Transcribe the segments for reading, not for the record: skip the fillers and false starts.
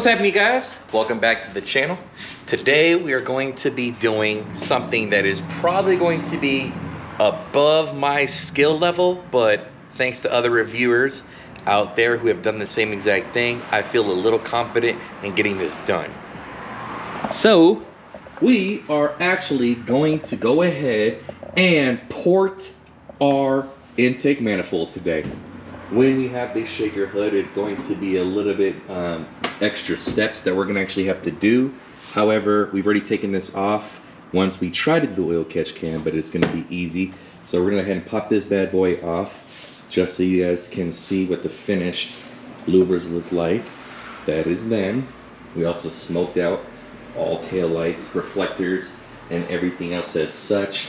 What's happening, guys? Welcome back to the channel. Today we are going to be doing something that is probably going to be above my skill level, but thanks to other reviewers out there who have done the same exact thing, I feel a little confident in getting this done. So we are actually going to go ahead and port our intake manifold today. When we have this shaker hood, it's going to be a little bit extra steps that we're going to actually have to do. However, we've already taken this off once we tried to do the oil catch can, but it's going to be easy. So we're going to go ahead and pop this bad boy off just so you guys can see what the finished louvers look like. That is them. We also smoked out all tail lights, reflectors, and everything else as such.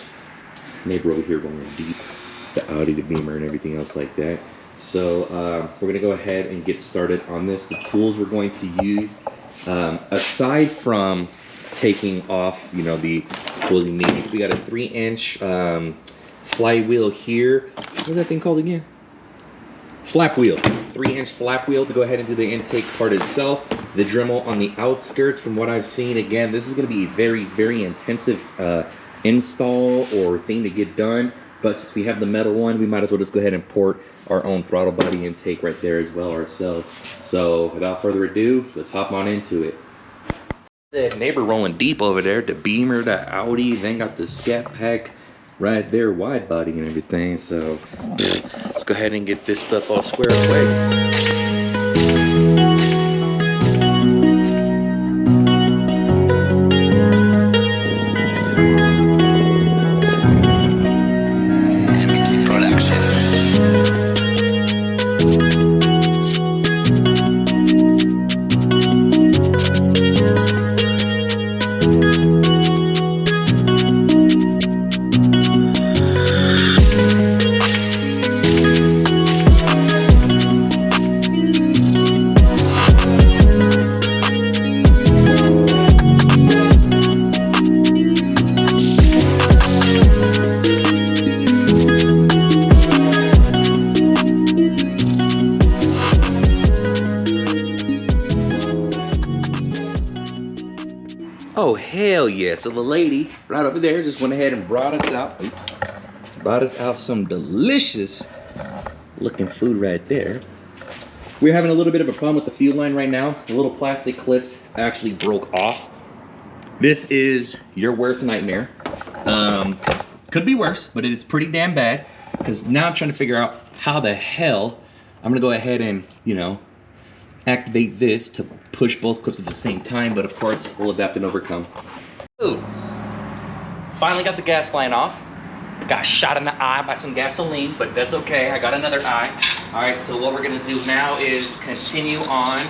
Neighbor over here going deep. The Audi, the Beamer, and everything else like that. So we're going to go ahead and get started on this. The tools we're going to use, aside from taking off, the tools you need, we got a 3-inch flywheel here. What is that thing called again? Flap wheel. 3-inch flap wheel to go ahead and do the intake part itself. The Dremel on the outskirts, from what I've seen, again, this is going to be a very, very intensive install or thing to get done. But since we have the metal one, we might as well just go ahead and port our own throttle body intake right there as well ourselves. So without further ado, let's hop on into it. That neighbor rolling deep over there, the Beamer, the Audi, then got the ScatPack right there, wide body and everything. So let's go ahead and get this stuff all squared away. Oh, hell yeah. So the lady right over there just went ahead and brought us out. Oops. Brought us out some delicious looking food right there. We're having a little bit of a problem with the fuel line right now. The little plastic clips actually broke off. This is your worst nightmare. Could be worse, but it's pretty damn bad. Because now I'm trying to figure out how the hell I'm going to go ahead and, activate this to push both clips at the same time, but of course we'll adapt and overcome. Ooh. Finally got the gas line off. Got shot in the eye by some gasoline, but that's okay. I got another eye. All right, so what we're gonna do now is continue on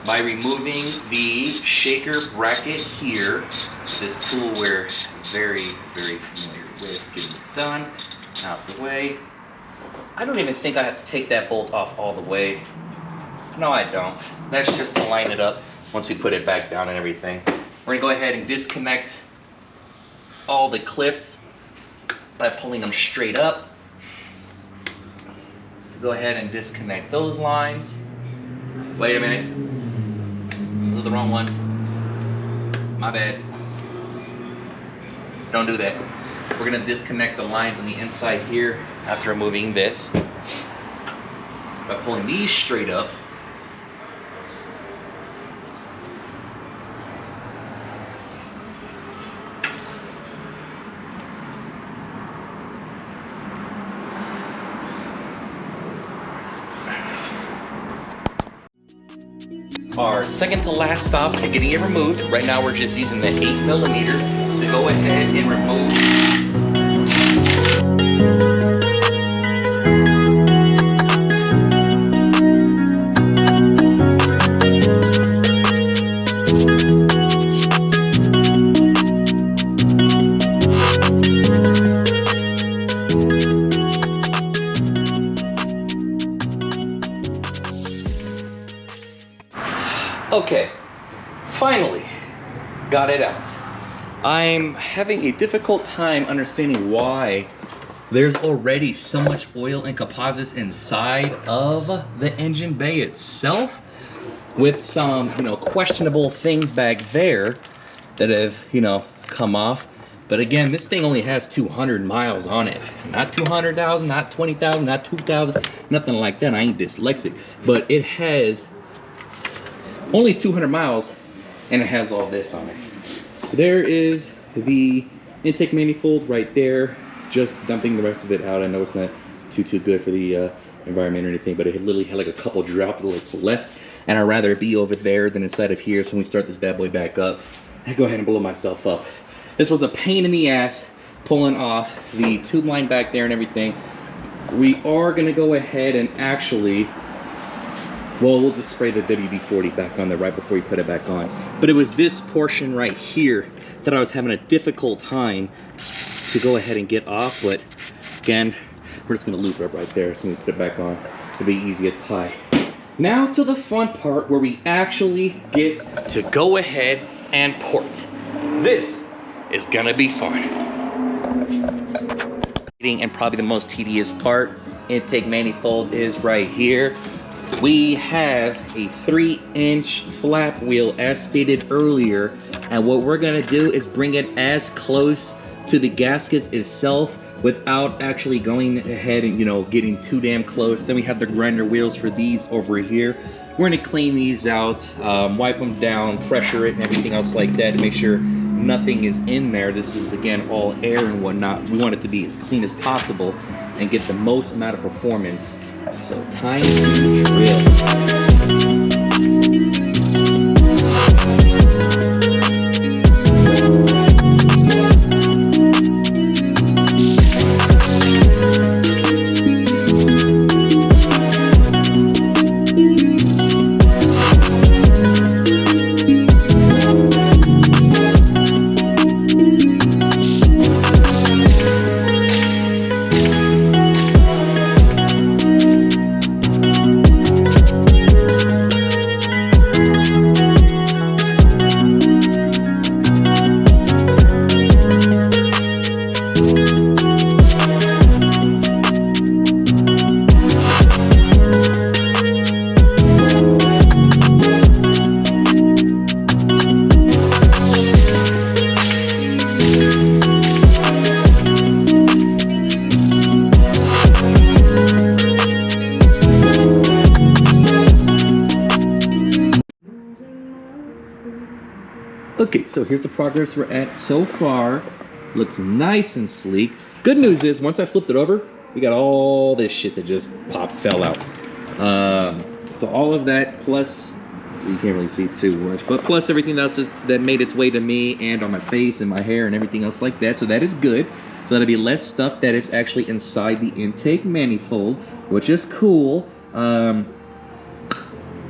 by removing the shaker bracket here. This tool we're very, very familiar with. Getting it done, out the way. I don't even think I have to take that bolt off all the way. No, I don't. That's just to line it up once we put it back down and everything. We're gonna go ahead and disconnect all the clips by pulling them straight up. Go ahead and disconnect those lines. Wait a minute. Those are the wrong ones. My bad. Don't do that. We're gonna disconnect the lines on the inside here after removing this by pulling these straight up. Our second to last stop to getting it removed. Right now we're just using the 8mm to go ahead and remove. Okay, finally got it out. I'm having a difficult time understanding why there's already so much oil and composites inside of the engine bay itself. with some, you know, questionable things back there that have, you know, come off. But again, this thing only has 200 miles on it. Not 200,000, not 20,000, not 2,000, nothing like that. I ain't dyslexic. But it has only 200 miles and it has all this on it. So there is the intake manifold right there. Just dumping the rest of it out. I know it's not too good for the environment or anything, but it literally had like a couple droplets left. And I'd rather it be over there than inside of here. So when we start this bad boy back up, I go ahead and blow myself up. This was a pain in the ass pulling off the tube line back there and everything. We are gonna go ahead and actually, well, we'll just spray the WD-40 back on there right before we put it back on. But it was this portion right here that I was having a difficult time to go ahead and get off. But again, we're just gonna loop it up right there so we put it back on. It'll be easy as pie. Now to the fun part where we actually get to go ahead and port. This is gonna be fun. And probably the most tedious part, intake manifold, is right here. We have a 3-inch flap wheel as stated earlier, and what we're gonna do is bring it as close to the gaskets itself without actually going ahead and, you know, getting too damn close. Then we have the grinder wheels for these over here. We're gonna clean these out, wipe them down, pressure it and everything else like that to make sure nothing is in there. This is, again, all air and whatnot. We want it to be as clean as possible and get the most amount of performance. So time to drill. Okay, so here's the progress we're at so far. Looks nice and sleek. Good news is, once I flipped it over, we got all this shit that just fell out. So all of that, plus, you can't really see too much, but plus everything else that made its way to me and on my face and my hair and everything else like that. So that is good. So that'll be less stuff that is actually inside the intake manifold, which is cool.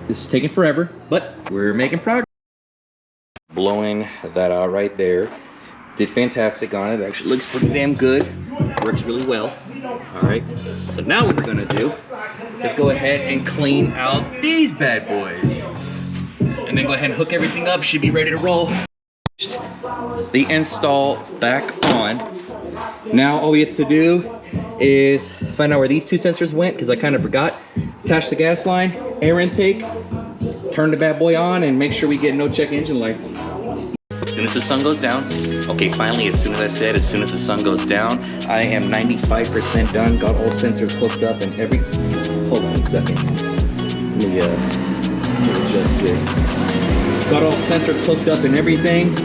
This is taking forever, but we're making progress. Blowing that out right there. Did fantastic on it. Actually looks pretty damn good. Works really well. All right. So now what we're gonna do is go ahead and clean out these bad boys, and then go ahead and hook everything up. Should be ready to roll. The install back on. Now all we have to do is find out where these two sensors went, because I kind of forgot. Attach the gas line, air intake, turn the bad boy on, and make sure we get no check engine lights. As soon as the sun goes down, okay, finally, as soon as the sun goes down, I am 95% done, got all sensors hooked up and hold on a second. Let me adjust this. Got all sensors hooked up and everything.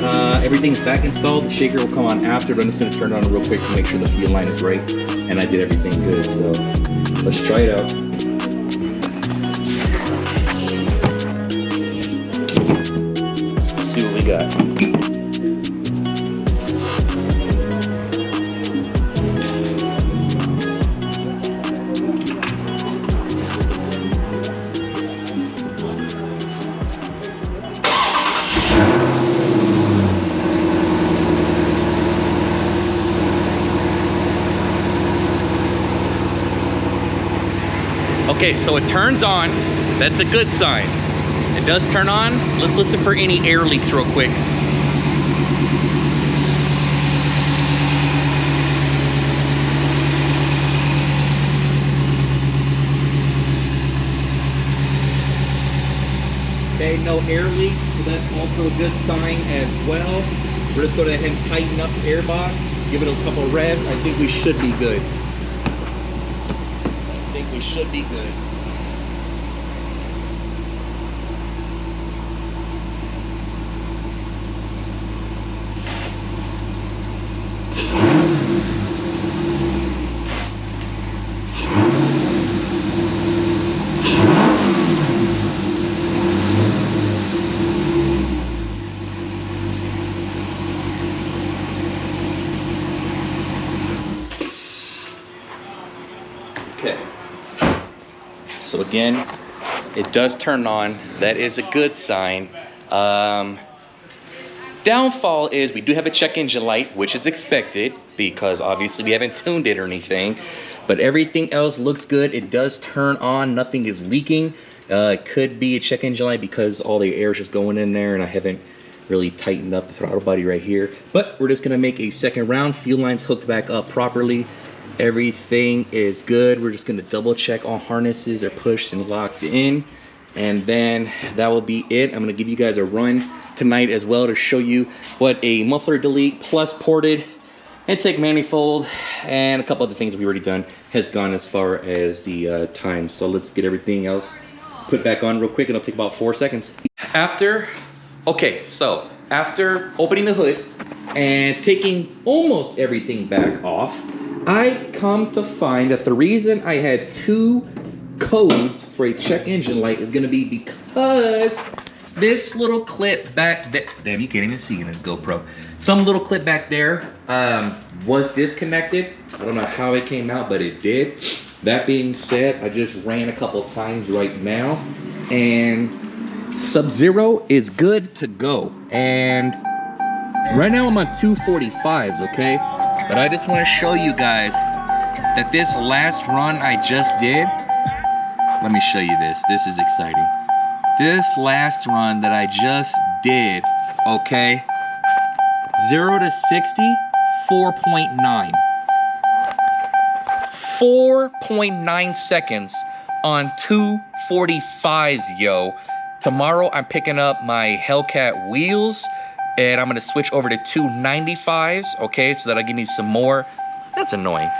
Everything's back installed. The shaker will come on after, but I'm just gonna turn it on real quick to make sure the fuel line is right, and I did everything good, so let's try it out. See what we got. Okay, so it turns on. That's a good sign. It does turn on. Let's listen for any air leaks real quick. Okay, no air leaks, so that's also a good sign as well. We're just going to go ahead and tighten up the air box, give it a couple of revs. I think we should be good. I think we should be good. Okay, so again, it does turn on. That is a good sign. Downfall is we do have a check engine light, which is expected because obviously we haven't tuned it or anything, but everything else looks good. It does turn on, nothing is leaking. It could be a check engine light because all the air is just going in there and I haven't really tightened up the throttle body right here. But we're just gonna make a second round. Fuel line's hooked back up properly. Everything is good. We're just gonna double check all harnesses are pushed and locked in, and then that will be it. I'm gonna give you guys a run tonight as well to show you what a muffler delete plus ported intake manifold and a couple other things that we've already done has gone as far as the time. So let's get everything else put back on real quick. It'll take about 4 seconds. After opening the hood and taking almost everything back off, I come to find that the reason I had 2 codes for a check engine light is gonna be because this little clip back there, damn, you can't even see in this GoPro. Some little clip back there was disconnected. I don't know how it came out, but it did. That being said, I just ran a couple times right now, and Sub-Zero is good to go. And right now I'm on 245s, okay? But I just want to show you guys that this last run I just did, let me show you this. This is exciting. This last run that I just did, okay, 0 to 60, 4.9. 4.9 seconds on 245s, yo. Tomorrow I'm picking up my Hellcat wheels and I'm gonna switch over to 295s, okay, so that'll give me some more. That's annoying.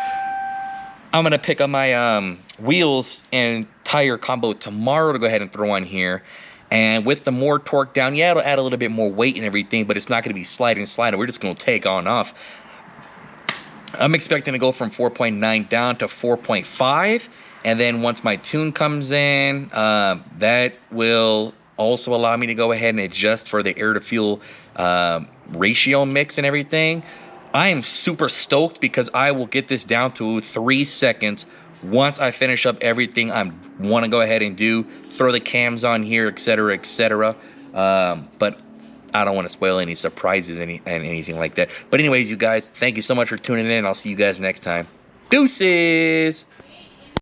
I'm gonna pick up my wheels and tire combo tomorrow to go ahead and throw on here. And with the more torque down, yeah, it'll add a little bit more weight and everything, but it's not gonna be sliding. We're just gonna take on off. I'm expecting to go from 4.9 down to 4.5. And then once my tune comes in, that will also allow me to go ahead and adjust for the air to fuel ratio mix and everything. I am super stoked because I will get this down to 3 seconds once I finish up everything I want to go ahead and do, throw the cams on here, etc., etc. But I don't want to spoil any surprises and anything like that. But anyways, you guys, thank you so much for tuning in. I'll see you guys next time. Deuces!